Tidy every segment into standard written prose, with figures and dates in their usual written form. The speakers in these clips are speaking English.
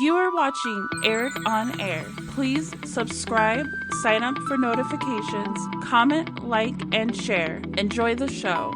You are watching Eric on Air. Please subscribe, sign up for notifications, comment, like, and share. Enjoy the show.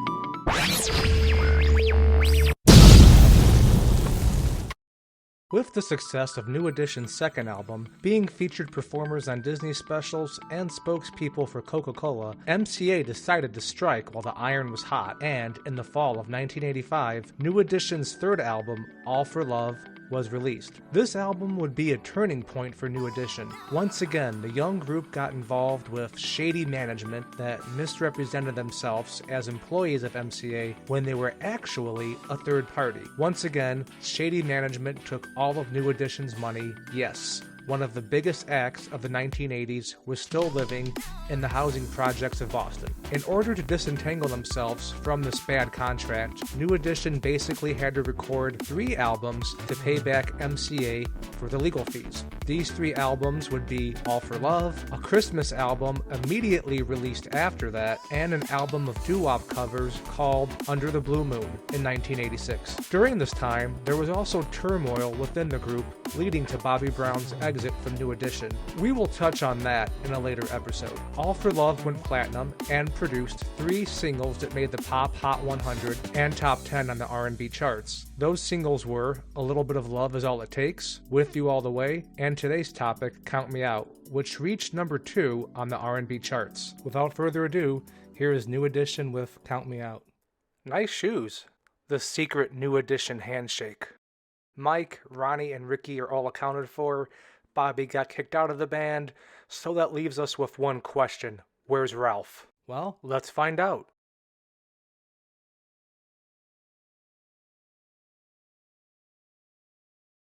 With the success of New Edition's second album, being featured performers on Disney specials, and spokespeople for Coca-Cola, MCA decided to strike while the iron was hot, and in the fall of 1985, New Edition's third album, All for Love, was released. This album would be a turning point for New Edition. Once again, the young group got involved with shady management that misrepresented themselves as employees of MCA when they were actually a third party. Once again, shady management took all of New Edition's money. Yes, one of the biggest acts of the 1980s was still living in the housing projects of Boston. In order to disentangle themselves from this bad contract, New Edition basically had to record 3 albums to pay back MCA for the legal fees. These 3 albums would be All for Love, a Christmas album immediately released after that, and an album of doo-wop covers called Under the Blue Moon in 1986. During this time, there was also turmoil within the group, leading to Bobby Brown's exit from New Edition. We will touch on that in a later episode. All for Love went platinum and produced 3 singles that made the Pop Hot 100 and Top 10 on the R&B charts. Those singles were A Little Bit of Love Is All It Takes, With You All the Way, and today's topic, Count Me Out, which reached number 2 on the R&B charts. Without further ado, here is New Edition with Count Me Out. Nice shoes. The secret New Edition handshake. Mike, Ronnie, and Ricky are all accounted for. Bobby got kicked out of the band, so that leaves us with one question. Where's Ralph? Well, let's find out.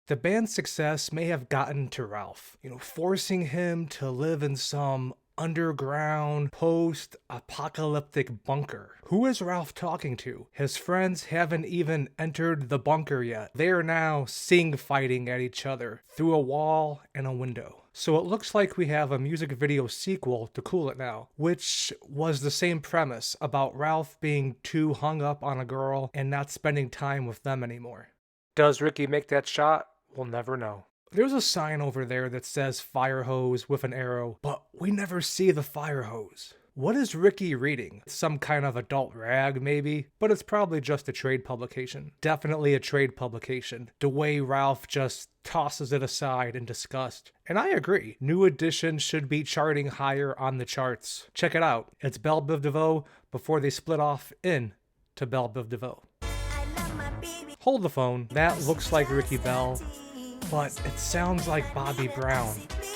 The band's success may have gotten to Ralph, forcing him to live in some underground, post-apocalyptic bunker. Who is Ralph talking to? His friends haven't even entered the bunker yet. They are now fighting at each other through a wall and a window. So it looks like we have a music video sequel to Cool It Now, which was the same premise about Ralph being too hung up on a girl and not spending time with them anymore. Does Ricky make that shot? We'll never know. There's a sign over there that says fire hose with an arrow, but we never see the fire hose. What is Ricky reading? Some kind of adult rag, maybe? But it's probably just a trade publication. Definitely a trade publication. The way Ralph just tosses it aside in disgust. And I agree. New Edition should be charting higher on the charts. Check it out. It's Belle Biv DeVoe before they split off into Belle Biv DeVoe. Hold the phone. That looks like Ricky Bell, but it sounds like Bobby Brown.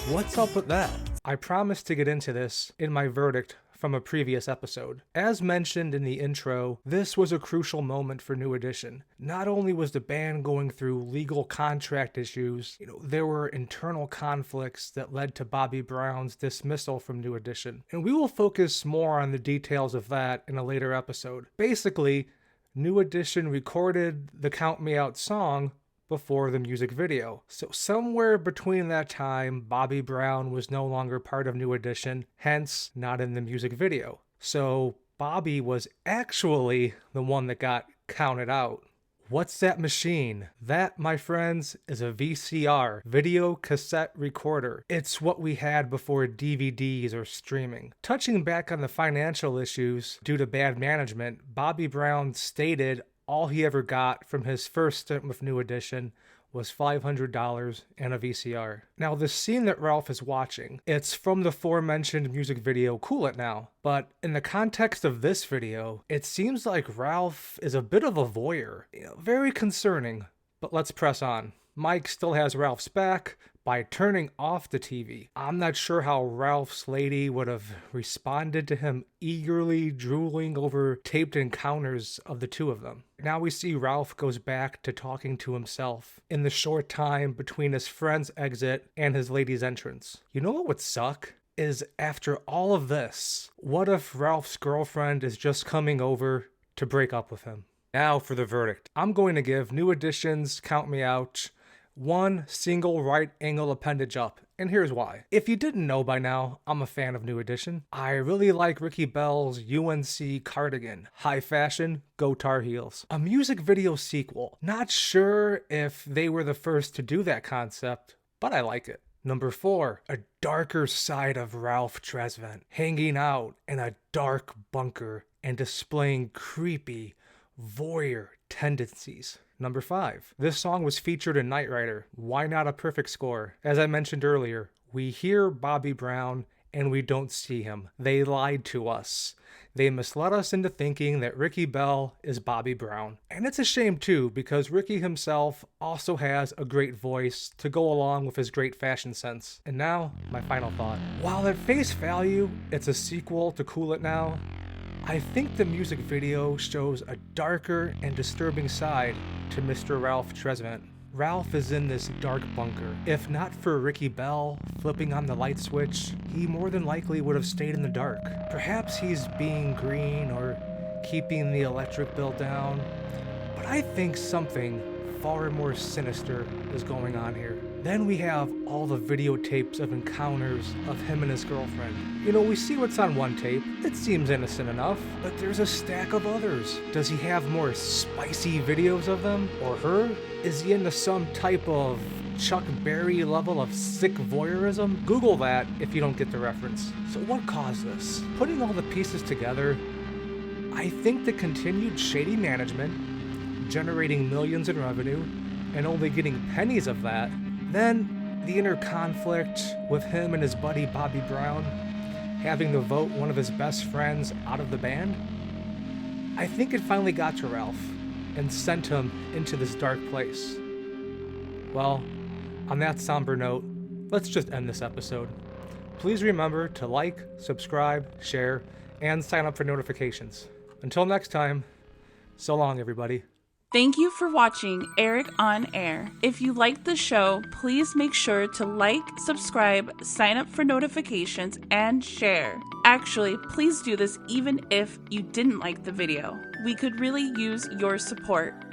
What's up with that? I promised to get into this in my verdict from a previous episode. As mentioned in the intro, this was a crucial moment for New Edition. Not only was the band going through legal contract issues, there were internal conflicts that led to Bobby Brown's dismissal from New Edition. And we will focus more on the details of that in a later episode. Basically, New Edition recorded the Count Me Out song before the music video. So somewhere between that time, Bobby Brown was no longer part of New Edition, hence not in the music video. So Bobby was actually the one that got counted out. What's that machine? That, my friends, is a VCR, video cassette recorder. It's what we had before DVDs or streaming. Touching back on the financial issues due to bad management, Bobby Brown stated all he ever got from his first stint with New Edition was $500 and a VCR. Now, the scene that Ralph is watching, it's from the aforementioned music video Cool It Now. But in the context of this video, it seems like Ralph is a bit of a voyeur. Very concerning, but let's press on. Mike still has Ralph's back by turning off the TV. I'm not sure how Ralph's lady would have responded to him eagerly drooling over taped encounters of the two of them. Now we see Ralph goes back to talking to himself in the short time between his friend's exit and his lady's entrance. You know what would suck? Is after all of this, what if Ralph's girlfriend is just coming over to break up with him? Now for the verdict. I'm going to give New Edition's Count Me Out one single right angle appendage up, and here's why. If you didn't know by now, I'm a fan of New Edition. I really like Ricky Bell's UNC cardigan. High fashion, go Tar Heels. A music video sequel. Not sure if they were the first to do that concept, but I like it. Number 4, a darker side of Ralph Tresvant, hanging out in a dark bunker and displaying creepy voyeur tendencies. Number 5, this song was featured in Knight Rider. Why not a perfect score? As I mentioned earlier, we hear Bobby Brown and we don't see him. They lied to us. They misled us into thinking that Ricky Bell is Bobby Brown. And it's a shame too, because Ricky himself also has a great voice to go along with his great fashion sense. And now, my final thought. While at face value, it's a sequel to Cool It Now, I think the music video shows a darker and disturbing side to Mr. Ralph Tresvant. Ralph is in this dark bunker. If not for Ricky Bell flipping on the light switch, he more than likely would have stayed in the dark. Perhaps he's being green or keeping the electric bill down, but I think something far more sinister is going on here. Then we have all the videotapes of encounters of him and his girlfriend. You know, we see what's on one tape. It seems innocent enough, but there's a stack of others. Does he have more spicy videos of them? Or her? Is he into some type of Chuck Berry level of sick voyeurism? Google that if you don't get the reference. So what caused this? Putting all the pieces together, I think the continued shady management, generating millions in revenue, and only getting pennies of that, then the inner conflict with him and his buddy Bobby Brown, having to vote one of his best friends out of the band, I think it finally got to Ralph and sent him into this dark place. Well, on that somber note, let's just end this episode. Please remember to like, subscribe, share, and sign up for notifications. Until next time, so long everybody. Thank you for watching Eric on Air. If you liked the show, please make sure to like, subscribe, sign up for notifications, and share. Actually, please do this even if you didn't like the video. We could really use your support.